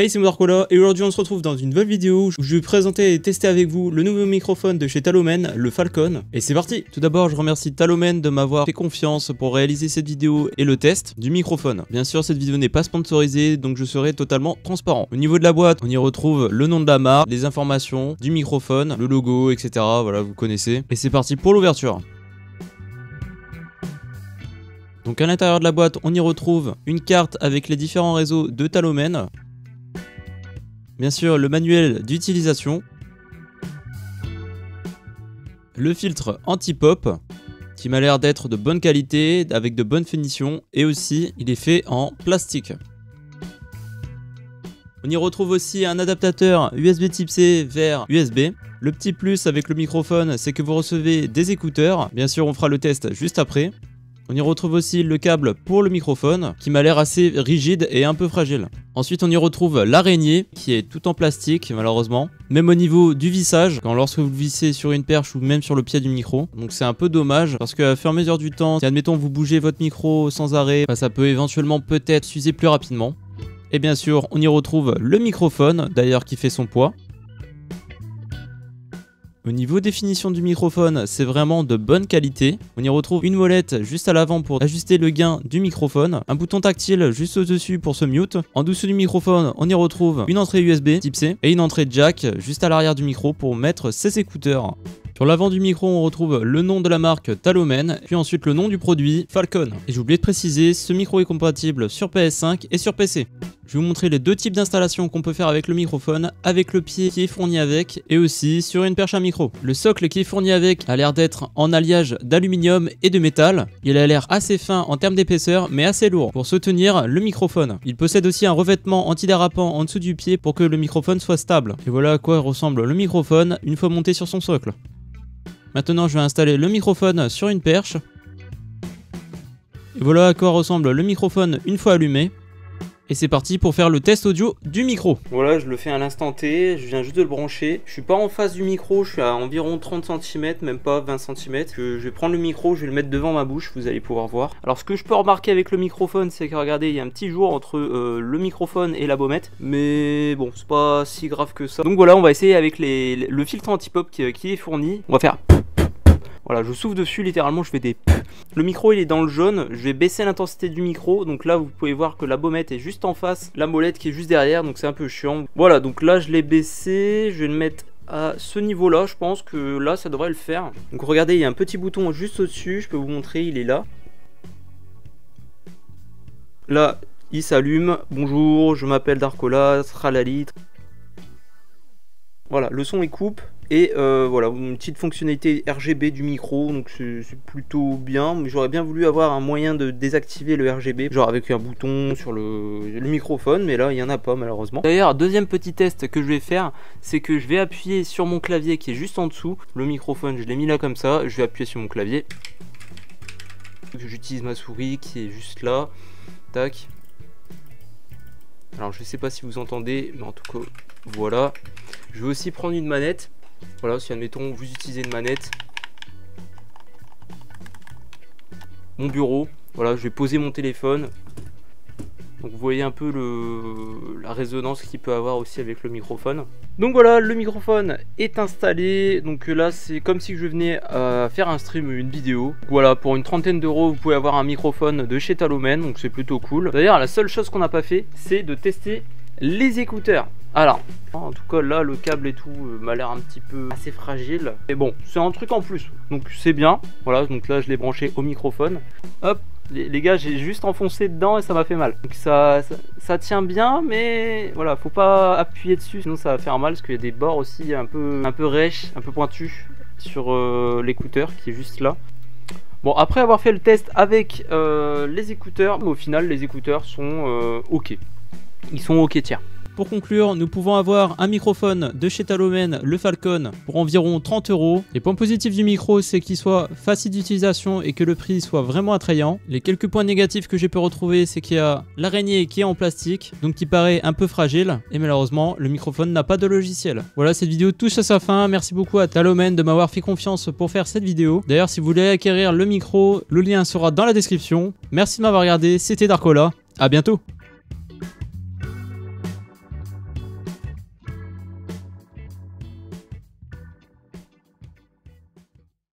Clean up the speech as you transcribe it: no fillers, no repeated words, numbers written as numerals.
Hey, c'est Darkola et aujourd'hui on se retrouve dans une nouvelle vidéo où je vais présenter et tester avec vous le nouveau microphone de chez Talommen, le Falcon. Et c'est parti. Tout d'abord je remercie Talommen de m'avoir fait confiance pour réaliser cette vidéo et le test du microphone. Bien sûr cette vidéo n'est pas sponsorisée donc je serai totalement transparent. Au niveau de la boîte on y retrouve le nom de la marque, les informations du microphone, le logo etc. Voilà vous connaissez. Et c'est parti pour l'ouverture. Donc à l'intérieur de la boîte on y retrouve une carte avec les différents réseaux de Talommen. Bien sûr, le manuel d'utilisation, le filtre anti-pop, qui m'a l'air d'être de bonne qualité, avec de bonnes finitions, et aussi, il est fait en plastique. On y retrouve aussi un adaptateur USB type C vers USB. Le petit plus avec le microphone, c'est que vous recevez des écouteurs. Bien sûr, on fera le test juste après. On y retrouve aussi le câble pour le microphone qui m'a l'air assez rigide et un peu fragile. Ensuite on y retrouve l'araignée qui est tout en plastique malheureusement. Même au niveau du vissage, lorsque vous le vissez sur une perche ou même sur le pied du micro. Donc c'est un peu dommage parce qu'à fur et à mesure du temps, si admettons vous bougez votre micro sans arrêt, ça peut éventuellement peut-être s'user plus rapidement. Et bien sûr on y retrouve le microphone d'ailleurs qui fait son poids. Au niveau définition du microphone, c'est vraiment de bonne qualité. On y retrouve une molette juste à l'avant pour ajuster le gain du microphone, un bouton tactile juste au-dessus pour se mute. En dessous du microphone, on y retrouve une entrée USB type C et une entrée jack juste à l'arrière du micro pour mettre ses écouteurs. Sur l'avant du micro, on retrouve le nom de la marque Talommen, puis ensuite le nom du produit Falcon. Et j'ai oublié de préciser, ce micro est compatible sur PS5 et sur PC. Je vais vous montrer les deux types d'installations qu'on peut faire avec le microphone, avec le pied qui est fourni avec, et aussi sur une perche à micro. Le socle qui est fourni avec a l'air d'être en alliage d'aluminium et de métal. Il a l'air assez fin en termes d'épaisseur, mais assez lourd pour soutenir le microphone. Il possède aussi un revêtement antidérapant en dessous du pied pour que le microphone soit stable. Et voilà à quoi ressemble le microphone une fois monté sur son socle. Maintenant je vais installer le microphone sur une perche. Et voilà à quoi ressemble le microphone une fois allumé. Et c'est parti pour faire le test audio du micro. Voilà, je le fais à l'instant T, je viens juste de le brancher. Je suis pas en face du micro, je suis à environ 30 cm, même pas 20 cm. Je vais prendre le micro, je vais le mettre devant ma bouche, vous allez pouvoir voir. Alors ce que je peux remarquer avec le microphone, c'est que regardez, il y a un petit jour entre le microphone et la baumette. Mais bon, c'est pas si grave que ça. Donc voilà, on va essayer avec le filtre anti-pop qui est fourni. On va faire... Voilà, je souffle dessus, littéralement, je fais des... Le micro, il est dans le jaune. Je vais baisser l'intensité du micro. Donc là, vous pouvez voir que la baumette est juste en face. La molette qui est juste derrière, donc c'est un peu chiant. Voilà, donc là, je l'ai baissé. Je vais le mettre à ce niveau-là. Je pense que là, ça devrait le faire. Donc regardez, il y a un petit bouton juste au-dessus. Je peux vous montrer, il est là. Là, il s'allume. Bonjour, je m'appelle Darkola, tralali. Voilà, le son il coupe et voilà, une petite fonctionnalité RGB du micro, donc c'est plutôt bien, mais j'aurais bien voulu avoir un moyen de désactiver le RGB, genre avec un bouton sur le microphone, mais là il n'y en a pas malheureusement. D'ailleurs, deuxième petit test que je vais faire, c'est que je vais appuyer sur mon clavier qui est juste en dessous, le microphone je l'ai mis là comme ça, je vais appuyer sur mon clavier, j'utilise ma souris qui est juste là, tac. Alors je sais pas si vous entendez, mais en tout cas voilà. Je vais aussi prendre une manette. Voilà, si admettons vous utilisez une manette. Mon bureau. Voilà, je vais poser mon téléphone. Donc vous voyez un peu la résonance qu'il peut avoir aussi avec le microphone. Donc voilà, le microphone est installé. Donc là c'est comme si je venais faire un stream, une vidéo. Voilà, pour une trentaine d'euros vous pouvez avoir un microphone de chez Talommen. Donc c'est plutôt cool. D'ailleurs la seule chose qu'on n'a pas fait, c'est de tester les écouteurs. Alors, en tout cas là le câble et tout m'a l'air un petit peu assez fragile. Mais bon, c'est un truc en plus. Donc c'est bien. Voilà, donc là je l'ai branché au microphone. Hop. Les gars, j'ai juste enfoncé dedans et ça m'a fait mal. Donc ça tient bien, mais voilà, faut pas appuyer dessus, sinon ça va faire mal parce qu'il y a des bords aussi un peu rêches, un peu pointus sur l'écouteur qui est juste là. Bon, après avoir fait le test avec les écouteurs, au final les écouteurs sont ok. Ils sont ok tiers. Pour conclure, nous pouvons avoir un microphone de chez Talommen, le Falcon, pour environ 30 €. Les points positifs du micro, c'est qu'il soit facile d'utilisation et que le prix soit vraiment attrayant. Les quelques points négatifs que j'ai pu retrouver, c'est qu'il y a l'araignée qui est en plastique, donc qui paraît un peu fragile. Et malheureusement, le microphone n'a pas de logiciel. Voilà, cette vidéo touche à sa fin. Merci beaucoup à Talommen de m'avoir fait confiance pour faire cette vidéo. D'ailleurs, si vous voulez acquérir le micro, le lien sera dans la description. Merci de m'avoir regardé, c'était Darkola. À bientôt.